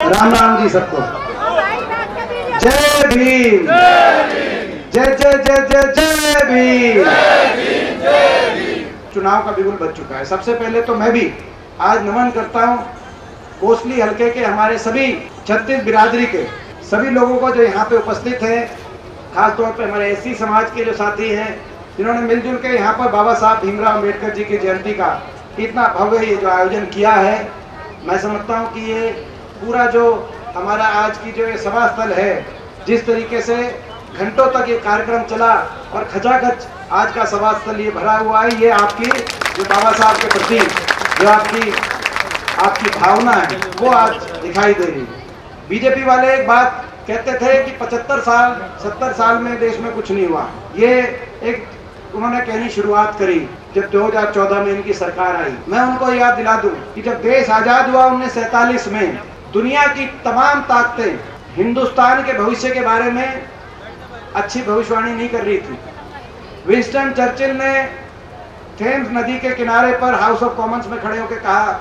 राम राम जी सबको। जय भीम, जय जय जय जय जय भीम। चुनाव का बिगुल बज चुका है। सबसे पहले तो मैं भी आज नमन करता हूँ कोसली हलके के हमारे सभी 36 बिरादरी के सभी लोगों को जो यहाँ पे उपस्थित हैं, खासतौर पे हमारे एससी समाज के जो साथी हैं जिन्होंने मिलजुल के यहाँ पर बाबा साहब भीमराव अम्बेडकर जी की जयंती का इतना भव्य ये जो आयोजन किया है। मैं समझता हूँ कि ये पूरा जो हमारा आज की जो ये सभा स्थल है, जिस तरीके से घंटों तक ये कार्यक्रम चला और खचाखच आज का सभा स्थल ये भरा हुआ है, ये आपकी जो बाबा साहब के प्रति जो आपकी भावना है वो आज दिखाई दे रही है। बीजेपी वाले एक बात कहते थे कि 75 साल 70 साल में देश में कुछ नहीं हुआ। ये एक उन्होंने कहनी शुरुआत करी जब 2014 में इनकी सरकार आई। मैं उनको याद दिला दूं कि जब देश आजाद हुआ 1947 में, दुनिया की तमाम ताकतें हिंदुस्तान के भविष्य के बारे में अच्छी भविष्यवाणी नहीं कर रही थी। विंस्टन चर्चिल ने थेम्स नदी के किनारे पर हाउस ऑफ कॉमन्स में खड़े होकर कहा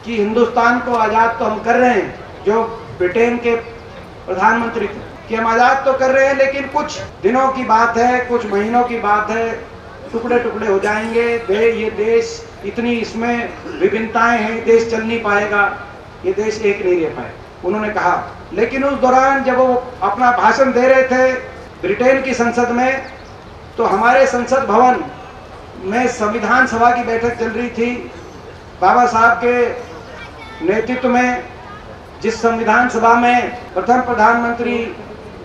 कि हिंदुस्तान को आजाद तो हम कर रहे हैं, जो ब्रिटेन के प्रधानमंत्री थे, कि हम आजाद तो कर रहे हैं लेकिन कुछ दिनों की बात है, कुछ महीनों की बात है, टुकड़े टुकड़े हो जाएंगे। ये देश इतनी इसमें विभिन्नताएं हैं, देश चल नहीं पाएगा, ये देश एक नहीं रह पाए, उन्होंने कहा। लेकिन उस दौरान जब वो अपना भाषण दे रहे थे ब्रिटेन की संसद में, तो हमारे संसद भवन में संविधान सभा की बैठक चल रही थी। बाबा साहब के नेतृत्व में जिस संविधान सभा में प्रथम प्रधानमंत्री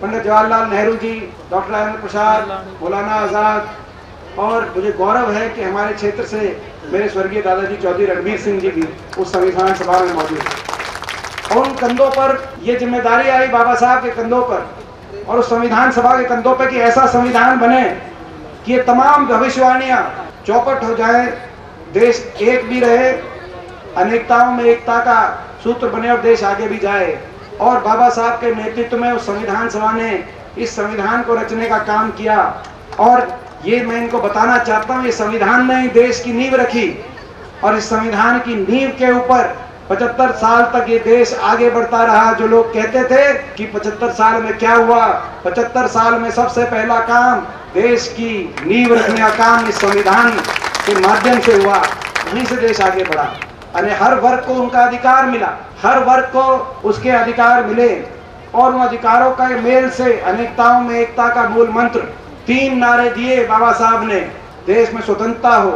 पंडित जवाहरलाल नेहरू जी, डॉक्टर राजेंद्र प्रसाद, मौलाना आजाद, और मुझे गौरव है कि हमारे क्षेत्र से मेरे स्वर्गीय दादाजी चौधरी रणबीर सिंह जी भी उस संविधान सभा में मौजूद थे। और उन कंधों पर ये जिम्मेदारी आई बाबा साहब के कंधों पर और उस संविधान सभा के कंधों पर कि ऐसा संविधान बने कि ये तमाम भविष्यवाणियां चौपट हो जाए, देश एक भी रहे, अनेकताओं में एकता का सूत्र बने और देश आगे भी जाए। और बाबा साहब के नेतृत्व में उस संविधान सभा ने इस संविधान को रचने का काम किया। और ये मैं इनको बताना चाहता हूँ, ये संविधान ने देश की नींव रखी और इस संविधान की नींव के ऊपर 75 साल तक ये देश आगे बढ़ता रहा। जो लोग कहते थे कि 75 साल में क्या हुआ, 75 साल में सबसे पहला काम देश की नींव रखने का काम इस संविधान के माध्यम से हुआ, वहीं से देश आगे बढ़ा। यानी हर वर्ग को उनका अधिकार मिला, हर वर्ग को उसके अधिकार मिले और उन अधिकारों का मेल से अनेकताओं में एकता का मूल मंत्र 3 नारे दिए बाबा साहब ने। देश में स्वतंत्रता हो,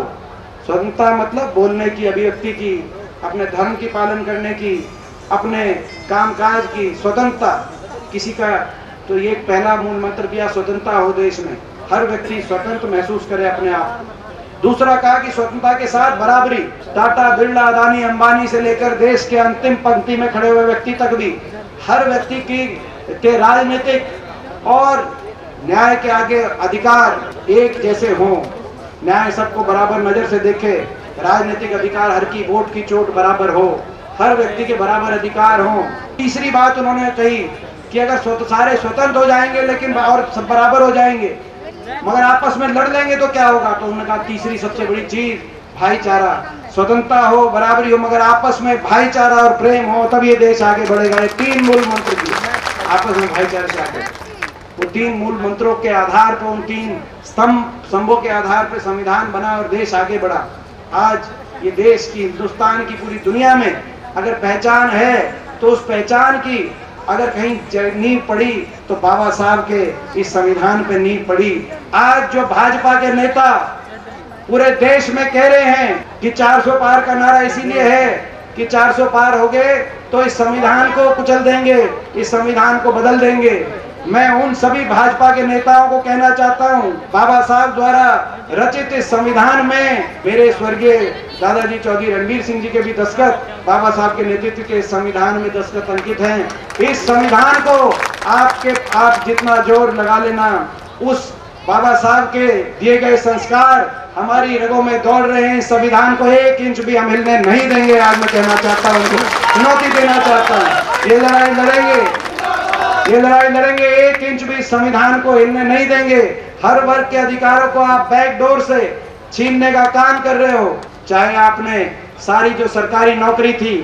स्वतंत्रता मतलब बोलने की, अभिव्यक्ति की, अपने धर्म की पालन करने की, अपने कामकाज की स्वतंत्रता किसी का, तो ये पहला मूल मंत्र दिया, स्वतंत्रता हो देश में, हर व्यक्ति स्वतंत्र महसूस करे अपने आप। दूसरा कहा कि स्वतंत्रता के साथ बराबरी, टाटा, बिरला, अदानी, अंबानी से लेकर देश के अंतिम पंक्ति में खड़े हुए व्यक्ति तक भी हर व्यक्ति के राजनीतिक और न्याय के आगे अधिकार एक जैसे हों, न्याय सबको बराबर नजर से देखे, राजनीतिक अधिकार हर की वोट की चोट बराबर हो, हर व्यक्ति के बराबर अधिकार हो। तीसरी बात उन्होंने कही कि अगर सारे स्वतंत्र हो जाएंगे लेकिन और सब बराबर हो जाएंगे मगर आपस में लड़ लेंगे तो क्या होगा, तो उन्होंने कहा तीसरी सबसे बड़ी चीज भाईचारा, स्वतंत्रता हो, बराबरी हो, मगर आपस में भाईचारा और प्रेम हो, तब ये देश आगे बढ़ेगा। ये 3 मूल मंत्र दिए, आपस में भाईचारे से आगे। वो 3 मूल मंत्रों के आधार पर, उन 3 स्तंभों के आधार पर संविधान बना और देश आगे बढ़ा। आज ये देश की, हिंदुस्तान की, पूरी दुनिया में अगर पहचान है तो उस पहचान की अगर कहीं नींव पड़ी तो बाबा साहब के इस संविधान पे नींव पड़ी। आज जो भाजपा के नेता पूरे देश में कह रहे हैं कि 400 पार का नारा इसीलिए है कि 400 पार हो गए तो इस संविधान को कुचल देंगे, इस संविधान को बदल देंगे, मैं उन सभी भाजपा के नेताओं को कहना चाहता हूं, बाबा साहब द्वारा रचित इस संविधान में मेरे स्वर्गीय दादाजी चौधरी रणबीर सिंह जी के भी दस्तखत बाबा साहब के नेतृत्व के संविधान में दस्तखत अंकित हैं। इस संविधान को आप जितना जोर लगा लेना, उस बाबा साहब के दिए गए संस्कार हमारी रगों में दौड़ रहे हैं। संविधान को 1 इंच भी हम हिलने नहीं देंगे। आज मैं कहना चाहता हूँ, चुनौती देना चाहता हूँ, ये लड़ाई लड़ेंगे, 1 इंच भी संविधान को हिलने नहीं देंगे। हर वर्ग के अधिकारों को आप बैकडोर से छीनने का काम कर रहे हो। चाहे आपने सारी जो सरकारी नौकरी थी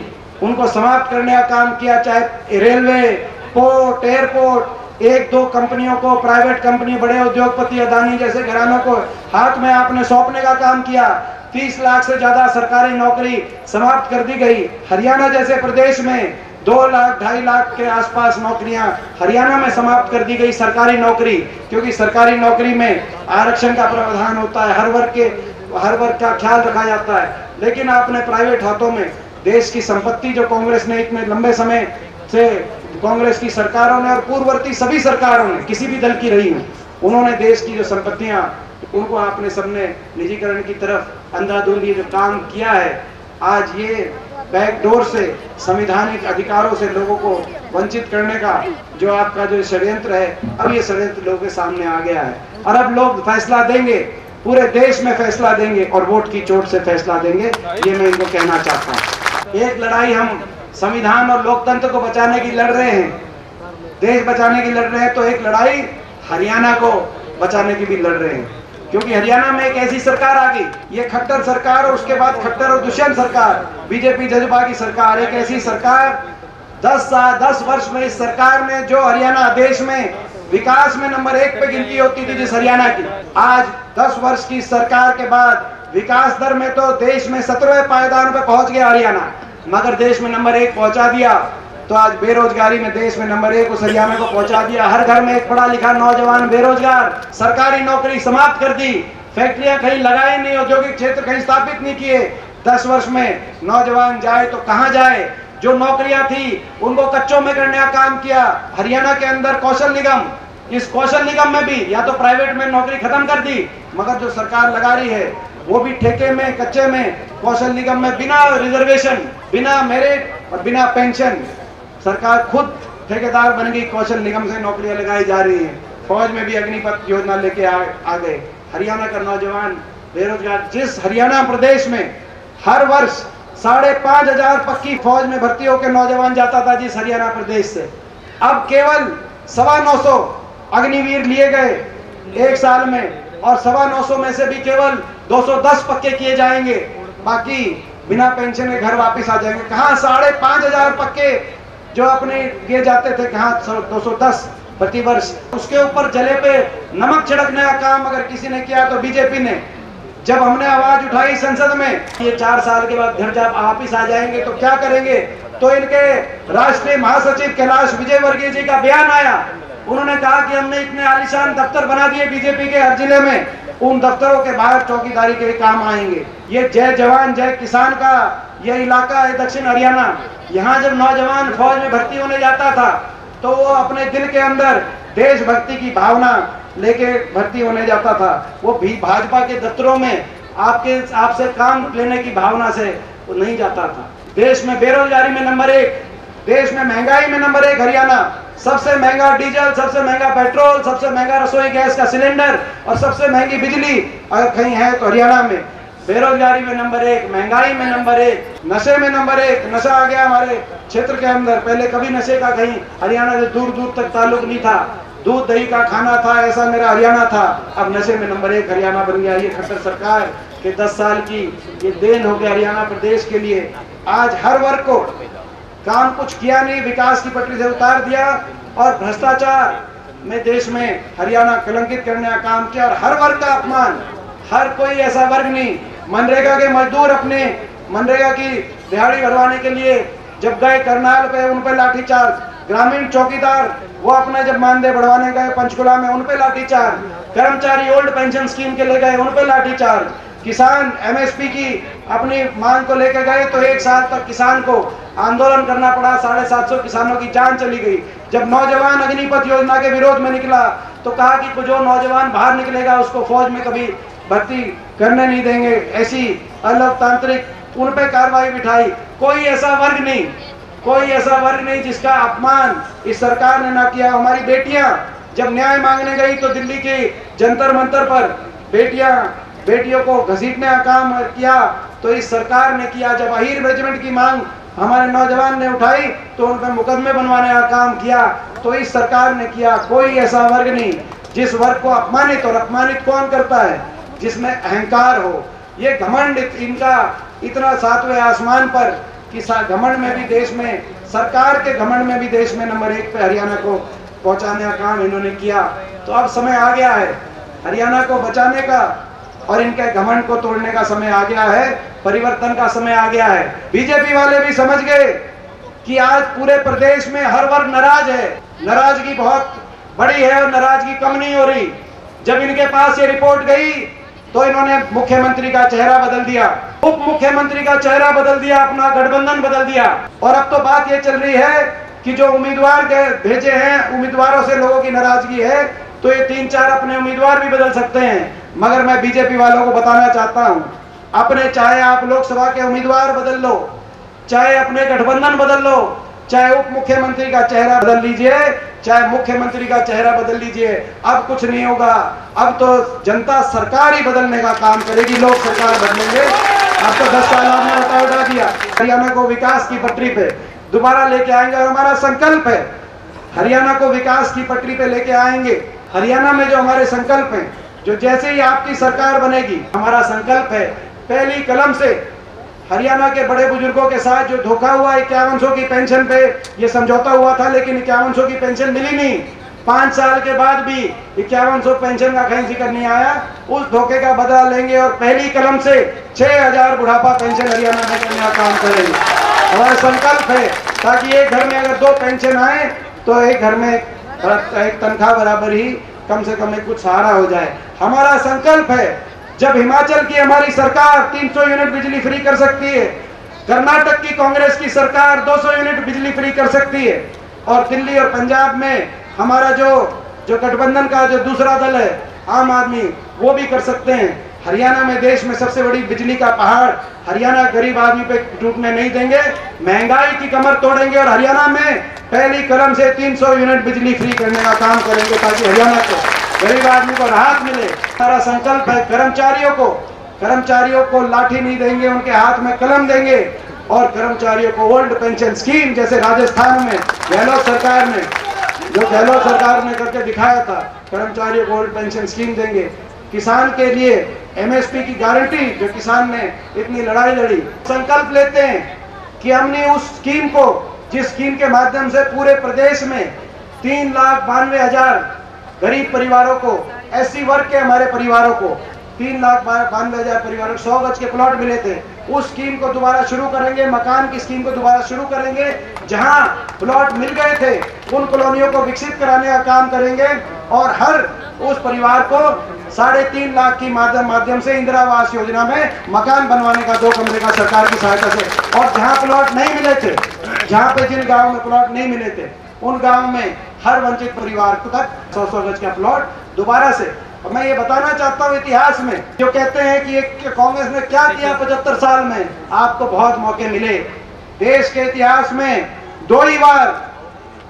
उनको समाप्त करने का काम किया, चाहे रेलवे, पोर्ट, एयरपोर्ट, एक दो कंपनियों को, प्राइवेट कंपनी, बड़े उद्योगपति अदानी जैसे घरानों को हाथ में आपने सौंपने का काम किया। 30 लाख से ज्यादा सरकारी नौकरी समाप्त कर दी गई। हरियाणा जैसे प्रदेश में 2 लाख 2.5 लाख के आसपास नौकरियां हरियाणा में समाप्त कर दी गई, सरकारी नौकरी, क्योंकि सरकारी नौकरी में आरक्षण का प्रावधान होता है, हर वर्ग का ख्याल रखा जाता है। लेकिन आपने प्राइवेट हाथों में देश की संपत्ति, जो कांग्रेस ने इतने लंबे समय से, कांग्रेस की सरकारों ने और पूर्ववर्ती सभी सरकारों ने, किसी भी दल की रही हो, उन्होंने देश की जो संपत्तियां, उनको आपने सबने निजीकरण की तरफ अंधाधुंधी जो काम किया है, आज ये बैकडोर से संवैधानिक अधिकारों से लोगों को वंचित करने का जो आपका जो षड्यंत्र है, अब ये षड्यंत्र लोगों के सामने आ गया है। और अब लोग फैसला देंगे, पूरे देश में फैसला देंगे और वोट की चोट से फैसला देंगे, ये मैं इनको कहना चाहता हूँ। एक लड़ाई हम संविधान और लोकतंत्र को बचाने की लड़ रहे हैं, देश बचाने की लड़ रहे हैं, तो एक लड़ाई हरियाणा को बचाने की भी लड़ रहे हैं, क्योंकि हरियाणा में एक ऐसी सरकार आ गई, ये खट्टर सरकार और उसके बाद खट्टर और दुष्यंत सरकार, बीजेपी जजपा की सरकार, एक ऐसी सरकार 10 वर्ष में इस सरकार ने, जो हरियाणा देश में विकास में नंबर 1 पे गिनती होती थी जिस हरियाणा की, आज 10 वर्ष की सरकार के बाद विकास दर में तो देश में 17वें पायदान पे पहुंच गया हरियाणा, मगर देश में नंबर 1 पहुंचा दिया। तो आज बेरोजगारी में देश में नंबर 1 उस हरियाणा को पहुंचा दिया। हर घर में एक पढ़ा लिखा नौजवान बेरोजगार, सरकारी नौकरी समाप्त कर दी, फैक्ट्रियां कहीं लगाई नहीं, औद्योगिक क्षेत्र कहीं स्थापित नहीं किए। 10 वर्ष में नौजवान जाए तो कहां जाए? जो नौकरियां थी उनको कच्चों में करने का काम किया। हरियाणा के अंदर कौशल निगम, इस कौशल निगम में भी या तो प्राइवेट में नौकरी खत्म कर दी, मगर जो सरकार लगा रही है वो भी ठेके में, कच्चे में, कौशल निगम में बिना रिजर्वेशन, बिना मेरिट और बिना पेंशन सरकार खुद ठेकेदार बन गई, कौशल निगम से नौकरियां लगाई जा रही हैं। फौज में भी अग्निपथ योजना लेके आ गए। हरियाणा का नौजवान बेरोजगार, जिस हरियाणा प्रदेश में हर वर्ष 5,500 पक्की फौज में भर्ती होकर नौजवान जाता था जिस हरियाणा प्रदेश से, अब केवल 925 अग्निवीर लिए गए 1 साल में, और 925 में से भी केवल 210 पक्के किए जाएंगे, बाकी बिना पेंशन के घर वापस आ जाएंगे। कहाँ 5,500 पक्के जो अपने किए जाते थे, कहाँ 210 प्रति वर्ष। उसके ऊपर जले पे नमक छिड़कने का काम अगर किसी ने किया तो बीजेपी ने। जब हमने आवाज उठाई संसद में, ये 4 साल के बाद घर जब वापिस आ जाएंगे तो क्या करेंगे, तो इनके राष्ट्रीय महासचिव कैलाश विजयवर्गीय जी का बयान आया। उन्होंने कहा कि हमने इतने आलीशान दफ्तर बना दिए बीजेपी के हर जिले में, उन दफ्तरों के बाहर चौकीदारी के काम आएंगे। ये जय जवान जय किसान का ये इलाका है दक्षिण हरियाणा। यहाँ जब नौजवान फौज में भर्ती होने जाता था तो वो अपने दिल के अंदर देशभक्ति की भावना लेके भर्ती होने जाता था। वो भी भाजपा के दफ्तरों में आपसे काम लेने की भावना से वो नहीं जाता था। देश में बेरोजगारी में नंबर 1, देश में महंगाई में नंबर 1 हरियाणा, सबसे महंगा डीजल, सबसे महंगा पेट्रोल, सबसे महंगा रसोई गैस का सिलेंडर और सबसे महंगी बिजली अगर कहीं है तो हरियाणा में। बेरोजगारी में नंबर 1, महंगाई में नंबर 1, नशे में नंबर 1। नशा आ गया हमारे क्षेत्र के अंदर, पहले कभी नशे का कहीं हरियाणा से दूर दूर तक ताल्लुक नहीं था, दूध दही का खाना था, ऐसा मेरा हरियाणा था। अब नशे में नंबर 1 हरियाणा बन गया। ये खट्टर सरकार के 10 साल की ये देन हो गया हरियाणा प्रदेश के लिए। आज हर वर्ग को काम कुछ किया नहीं, विकास की पटरी से उतार दिया और भ्रष्टाचार में देश में हरियाणा कलंकित करने का काम किया और हर वर्ग का अपमान। हर कोई ऐसा वर्ग नहीं, मनरेगा के मजदूर अपने मनरेगा की दिहाड़ी भरवाने के लिए जब गए करनाल पे, उन पे लाठीचार्ज। ग्रामीण चौकीदार वो अपने जब मानदेय बढ़वाने गए पंचकुला में, उन पे लाठीचार्ज। कर्मचारी ओल्ड पेंशन स्कीम के ले गए, उन पे लाठीचार्ज। किसान एमएसपी की अपनी मांग को लेकर गए तो 1 साल तक किसान को आंदोलन करना पड़ा, 750 किसानों की जान चली गई। जब नौजवान अग्निपथ योजना के विरोध में निकला तो कहा कि जो नौजवान बाहर निकलेगा उसको फौज में कभी भर्ती करने नहीं देंगे। ऐसी अलोकतांत्रिक उन पे कार्रवाई बिठाई। कोई ऐसा वर्ग नहीं, कोई ऐसा वर्ग नहीं जिसका अपमान इस सरकार ने ना किया। हमारी बेटियां जब न्याय मांगने गई तो दिल्ली के जंतर मंतर पर बेटियों को घसीटने का काम किया तो इस सरकार ने किया। जब अहीर रेजिमेंट की मांग हमारे नौजवान ने उठाई तो उन पर मुकदमे बनवाने का काम किया तो इस सरकार ने किया। कोई ऐसा वर्ग नहीं जिस वर्ग को अपमानित, और अपमानित कौन करता है? जिसमें अहंकार हो। ये घमंड इनका इतना 7वें आसमान पर कि घमंड में भी देश में, सरकार के घमंड में भी देश में नंबर 1 पे हरियाणा को पहुंचाने का काम इन्होंने किया। तो अब समय आ गया है हरियाणा को बचाने का और इनके घमंड को तोड़ने का समय आ गया है, परिवर्तन का समय आ गया है। बीजेपी वाले भी समझ गए कि आज पूरे प्रदेश में हर वर्ग नाराज है, नाराजगी बहुत बड़ी है और नाराजगी कम नहीं हो रही। जब इनके पास ये रिपोर्ट गई तो इन्होंने मुख्यमंत्री का चेहरा बदल दिया, उप मुख्यमंत्री का चेहरा बदल दिया, अपना गठबंधन बदल दिया। और अब तो बात ये चल रही है कि जो उम्मीदवार भेजे हैं, उम्मीदवारों से लोगों की नाराजगी है, तो ये 3-4 अपने उम्मीदवार भी बदल सकते हैं। मगर मैं बीजेपी वालों को बताना चाहता हूं, अपने चाहे आप लोकसभा के उम्मीदवार बदल लो, चाहे अपने गठबंधन बदल लो, चाहे उप मुख्यमंत्री का चेहरा बदल लीजिए, चाहे मुख्यमंत्री का चेहरा बदल लीजिए, अब कुछ नहीं होगा। अब तो जनता सरकार ही बदलने का काम करेगी, लोग सरकार बदलेंगे। अब तो 10 साल आपने उठा दिया। हरियाणा को विकास की पटरी पे दोबारा लेके आएंगे और हमारा संकल्प है हरियाणा को विकास की पटरी पे लेके आएंगे। हरियाणा में जो हमारे संकल्प हैं, जो जैसे ही आपकी सरकार बनेगी, हमारा संकल्प है पहली कलम से हरियाणा के बड़े बुजुर्गों के साथ जो धोखा हुआ 5100 की पेंशन पे ये समझौता हुआ था, लेकिन 5100 की पेंशन मिली नहीं। 5 साल के बाद भी 5100 पेंशन का कहीं जिक्र नहीं आया। उस धोखे का बदला लेंगे और पहली कलम से 6000 बुढ़ापा पेंशन हरियाणा में करने का काम करेंगे। हमारा संकल्प है ताकि एक घर में अगर 2 पेंशन आए तो एक घर में एक तनख्वाह बराबर ही कम से कम कुछ सहारा हो जाए। हमारा संकल्प है जब हिमाचल की हमारी सरकार 300 यूनिट बिजली फ्री कर सकती है, कर्नाटक की कांग्रेस की सरकार 200 यूनिट बिजली फ्री कर सकती है, और दिल्ली और पंजाब में हमारा जो गठबंधन का जो दूसरा दल है आम आदमी, वो भी कर सकते हैं। हरियाणा में देश में सबसे बड़ी बिजली का पहाड़, हरियाणा गरीब आदमी पे टूटने नहीं देंगे, महंगाई की कमर तोड़ेंगे और हरियाणा में पहली कलम से 300 यूनिट बिजली फ्री करने का काम करेंगे ताकि हरियाणा को, गरीब आदमी को राहत मिले। हमारा संकल्प है कर्मचारियों को लाठी नहीं देंगे, उनके हाथ में कलम देंगे और कर्मचारियों को ओल्ड पेंशन स्कीम जैसे राजस्थान में गहलोत सरकार ने करके दिखाया था, कर्मचारियों को ओल्ड पेंशन स्कीम देंगे। किसान के लिए एमएसपी की गारंटी जो किसान ने इतनी लड़ाई लड़ी, संकल्प लेते हैं कि हमने उस स्कीम को, जिस स्कीम के माध्यम से पूरे प्रदेश में 3,92,000 गरीब परिवारों को, एससी वर्ग के हमारे परिवारों को 3,92,000 परिवारों को 100 गज के प्लॉट मिले थे, उस स्कीम को दोबारा शुरू करेंगे। मकान की स्कीम को दोबारा शुरू करेंगे। जहां प्लॉट मिल गए थे उन कॉलोनियों को विकसित कराने का काम करेंगे और हर उस परिवार को 3.5 लाख की माध्यम से इंदिरा आवास योजना में मकान बनवाने का 2 कमरे का सरकार की सहायता से। और जहां प्लॉट नहीं मिले थे, जहां पे जिन गाँव में प्लॉट नहीं मिले थे, उन गाँव में हर वंचित परिवार को तक 100 गज का प्लॉट दोबारा से। और मैं ये बताना चाहता हूँ, इतिहास में जो कहते हैं कि कांग्रेस ने क्या किया 75 साल में, आपको बहुत मौके मिले। देश के इतिहास में 2 ही बार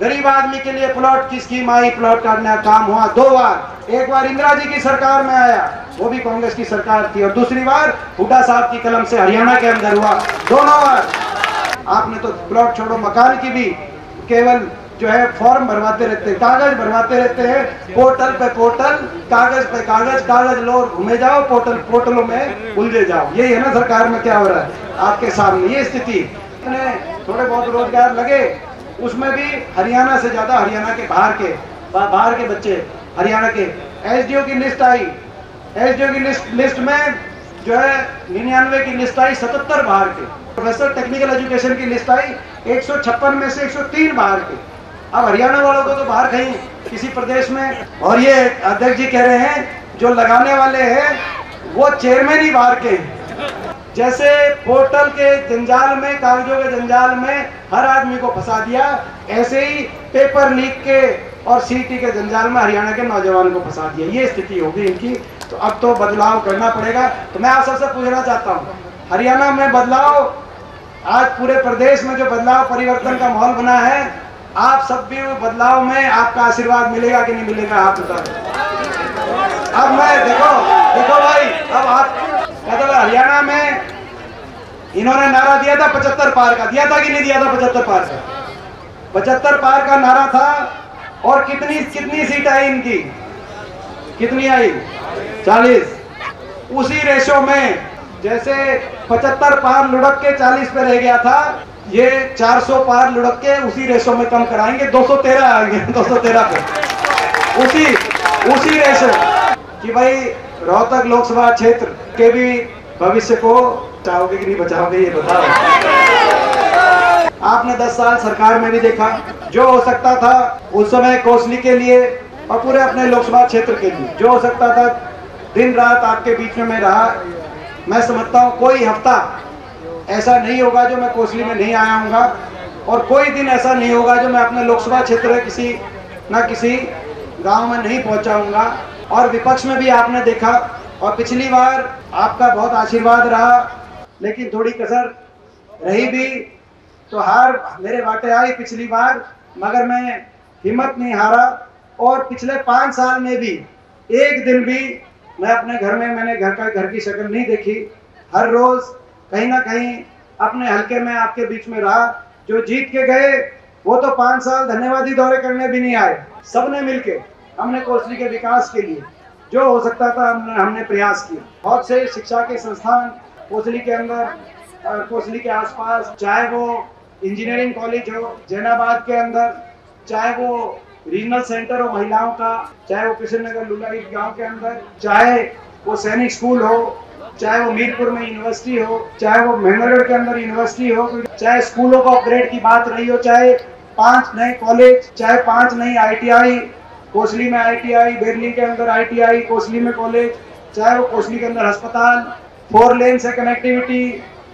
गरीब आदमी के लिए प्लॉट की स्कीम आई, प्लॉट काटने का काम हुआ 2 बार। एक बार इंदिरा जी की सरकार में आया, वो भी कांग्रेस की सरकार थी, और दूसरी बार हुड्डा साहब की कलम से हरियाणा के अंदर हुआ। दोनों बार आपने तो प्लॉट छोड़ो, मकान की भी केवल जो है फॉर्म भरवाते रहते हैं, कागज भरवाते रहते हैं, पोर्टल पे पोर्टल, कागज पे कागज, कागज लो और घूमे जाओ, पोर्टलों में उलझे जाओ। यही है ना सरकार में क्या हो रहा है आपके सामने, ये स्थिति। थोड़े बहुत रोजगार लगे, उसमें भी हरियाणा से ज्यादा हरियाणा के बाहर के बच्चे, हरियाणा के एसडीओ की लिस्ट आई, एसडीओ की लिस्ट में जो है 99 की लिस्ट आई, 77 बाहर के। प्रोफेसर टेक्निकल एजुकेशन की लिस्ट आई, 156 में से 103 बाहर के। अब हरियाणा वालों को तो बाहर कहीं किसी प्रदेश में, और ये अध्यक्ष जी कह रहे हैं जो लगाने वाले हैं वो चेयरमैन ही बाहर के हैं। जैसे पोर्टल के जंजाल में, कागजों के जंजाल में हर आदमी को फंसा दिया, ऐसे ही पेपर लीक के और सीटी के जंजाल में हरियाणा के नौजवान को फंसा दिया। ये स्थिति होगी इनकी। तो अब तो बदलाव करना पड़ेगा। तो मैं आप सबसे पूछना चाहता हूँ, हरियाणा में बदलाव, आज पूरे प्रदेश में जो बदलाव परिवर्तन का माहौल बना है, आप सब भी बदलाव में आपका आशीर्वाद मिलेगा कि नहीं मिलेगा, आप बताओ। अब मैं देखो भाई, अब आप मतलब हरियाणा में इन्होंने नारा दिया था 75 पार का, दिया था कि नहीं दिया था 75 पार का? 75 पार का नारा था। और कितनी सीट आई इनकी, कितनी आई? 40। उसी रेशो में जैसे 75 पार लुढ़क के 40 पे रह गया था, ये 400 पार लुढ़क के उसी रेशो में कम कराएंगे, 213 आएंगे, 213 पे उसी रेशो कि भाई रोहतक लोकसभा क्षेत्र के भी भविष्य को बचाओगे कि नहीं बचाओगे, ये बताओ। आपने 10 साल सरकार में भी देखा, जो हो सकता था उस समय कोसली के लिए और पूरे अपने लोकसभा क्षेत्र के लिए जो हो सकता था, दिन रात आपके बीच में मैं रहा। मैं समझता हूँ कोई हफ्ता ऐसा नहीं होगा जो मैं कोसली में नहीं आया हूँगा, और कोई दिन ऐसा नहीं होगा जो मैं अपने लोकसभा क्षेत्र में किसी गांव में नहीं पहुँचाऊँगा। और विपक्ष में भी आपने देखा, और पिछली बार आपका बहुत आशीर्वाद रहा, लेकिन थोड़ी कसर रही भी तो हार मेरे बाटे आई पिछली बार, मगर मैं हिम्मत नहीं हारा। और पिछले 5 साल में भी एक दिन भी मैं अपने घर में मैंने घर की शक्ल नहीं देखी। हर रोज कहीं ना कहीं अपने हलके में आपके बीच में रहा। जो जीत के गए वो तो 5 साल धन्यवादी दौरे करने भी नहीं आए। सबने मिलके हमने कोसली के विकास के लिए जो हो सकता था हमने प्रयास किया। बहुत से शिक्षा के संस्थान कोसली के अंदर, कोसली के आसपास, चाहे वो इंजीनियरिंग कॉलेज हो जैनाबाद के अंदर, चाहे वो रीजनल सेंटर हो महिलाओं का, चाहे वो कृष्णनगर लुलाई गांव के अंदर, चाहे वो सैनिक स्कूल हो, चाहे वो मीरपुर में यूनिवर्सिटी हो, चाहे वो महेंद्रगढ़ के अंदर यूनिवर्सिटी हो, चाहे स्कूलों को अपग्रेड की बात रही हो, चाहे 5 नए कॉलेज, चाहे 5 नई ITI, कोसली में ITI, बेरली के अंदर ITI, कोसली में कॉलेज, चाहे वो कोसली के अंदर अस्पताल, 4 लेन से कनेक्टिविटी,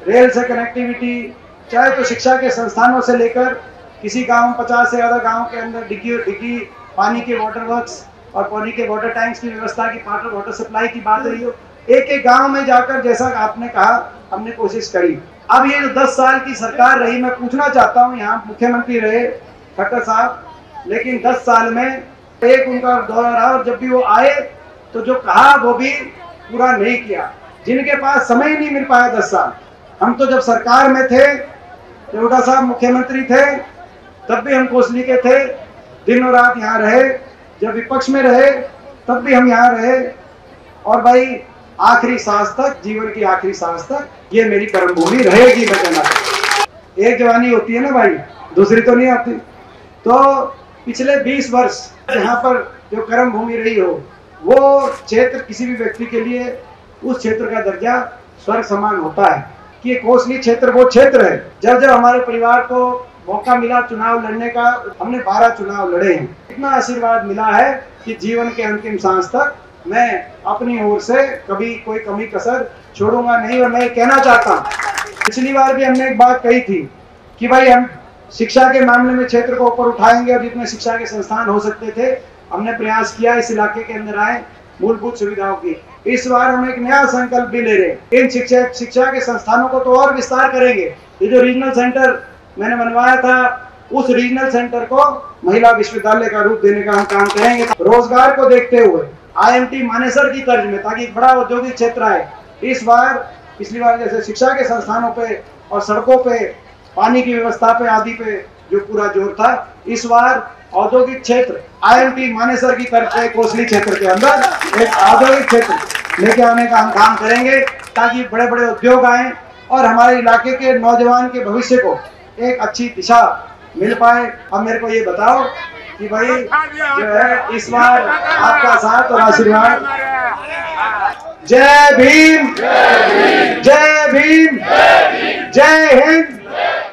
रेल से कनेक्टिविटी, चाहे तो शिक्षा के संस्थानों से लेकर किसी गांव 50 से ज़्यादा गांव के अंदर डिग्गी पानी के वाटर वर्क्स और पानी के वाटर टैंक्स की व्यवस्था की, वाटर सप्लाई की बात रही हो, एक गांव में जाकर जैसा आपने कहा हमने कोशिश करी। अब ये जो 10 साल की सरकार रही, मैं पूछना चाहता हूँ, यहाँ मुख्यमंत्री रहे खट्टर साहब, लेकिन 10 साल में एक उनका दौरा रहा, और जब भी वो आए तो जो कहा वो भी पूरा नहीं किया। जिनके पास समय ही नहीं मिल पाया 10 साल। हम तो जब सरकार में थे, देवड़ा साहब मुख्यमंत्री थे, तब भी हम कोसली के थे, दिन और रात यहाँ रहे। जब विपक्ष में रहे तब भी हम यहाँ रहे, और भाई आखिरी सांस तक, जीवन की आखिरी सांस तक ये मेरी कर्म भूमि रहेगी। मैं कहना एक जवानी होती है ना भाई, दूसरी तो नहीं आती। तो पिछले 20 वर्ष यहाँ पर जो कर्म भूमि रही हो, वो क्षेत्र किसी भी व्यक्ति के लिए उस क्षेत्र का दर्जा स्वर्ग समान होता है। कि ये कोसली क्षेत्र वो क्षेत्र है, जब हमारे परिवार को मौका मिला चुनाव लड़ने का, हमने 12 चुनाव लड़े हैं। इतना आशीर्वाद मिला है कि जीवन के अंतिम सांस तक मैं अपनी ओर से कभी कोई कमी कसर छोड़ूंगा नहीं। और मैं कहना चाहता हूँ, पिछली बार भी हमने एक बात कही थी कि भाई हम शिक्षा के मामले में क्षेत्र को ऊपर उठाएंगे, और जितने शिक्षा के संस्थान हो सकते थे हमने प्रयास किया इस इलाके के अंदर आए मूलभूत सुविधाओं की। इस बार हम एक नया संकल्प भी ले रहे हैं। इन शिक्षा के संस्थानों को तो और विस्तार करेंगे। ये जो रीजनल सेंटर मैंने बनवाया था, उस रीजनल सेंटर को महिला विश्वविद्यालय का रूप देने का हम काम करेंगे। रोजगार को देखते हुए IMT मानेसर की तर्ज में, ताकि एक बड़ा औद्योगिक क्षेत्र आए। इस बार पिछली बार जैसे शिक्षा के संस्थानों पे और सड़कों पे, पानी की व्यवस्था पे आदि पे जो पूरा जोर था, इस बार औद्योगिक क्षेत्र IMT मानेसर की तर्ज पे कोसली क्षेत्र के अंदर एक औद्योगिक क्षेत्र लेके आने का हम काम करेंगे, ताकि बड़े बड़े उद्योग आए और हमारे इलाके के नौजवान के भविष्य को एक अच्छी दिशा मिल पाए। अब मेरे को ये बताओ कि भाई जो है इस बार आपका साथ और आशीर्वाद। जय भीम, जय भीम, जय हिंद।